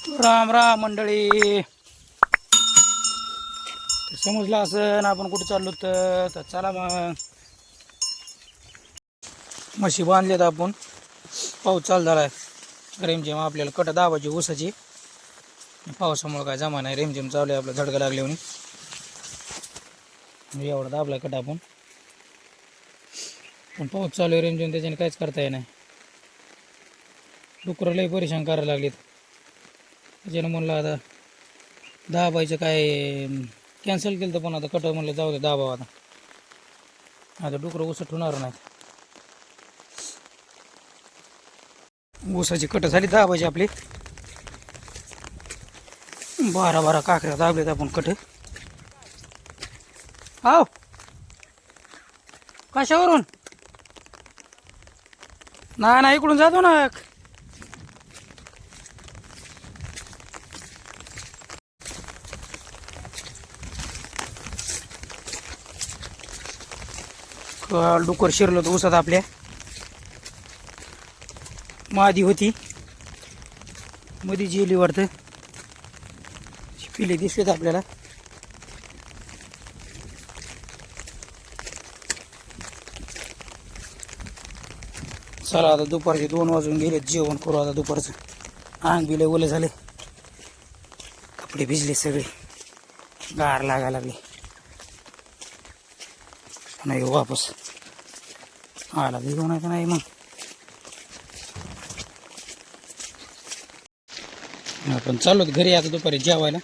राम राम मंडळी. समजलं असं आपण कुठे चाललो तर चला मग. म्हशी बांधलेत आपण. पाऊस चालू झालाय. रेमझेम आपल्याला कट दाबाची ऊसाची. पावसामुळे काय जमा नाही. रेमझेम चालू आहे आपलं झडकं लागले म्हणून एवढा दाबलाय कट आपण. पण पाऊस चालू आहे रेमझेम, त्याच्याने काहीच करता येणार नाही. डुकरं लय परेशान करायला लागलेत. त्याच्यानं म्हणलं आता दाबायचं काय कॅन्सल केलं तर पण आता कट म्हणलं जाऊ दे दाबाव. आता डुकरं उसट होणार नाहीत. ऊसाची कट झाली दाबायची आपली. 12 काकऱ्या दाबलेत आपण कट. हाव कशावरून? नाही इकडून जातो ना. डुकर शिरलो तर ऊसात आपल्या. मादी होती मध्ये जेली वाटतं. पिले दिसलेत आपल्याला. चला आता दुपारचे 2 वाजून गेले. जेवण करू आता दुपारचं. अंग बिले ओले झाले. कपडे भिजले सगळे. गार लागायला लागले. नाही वापस आला भिजवून आहे का नाही मग. आपण चाललो घरी आता दुपारी जेवायला.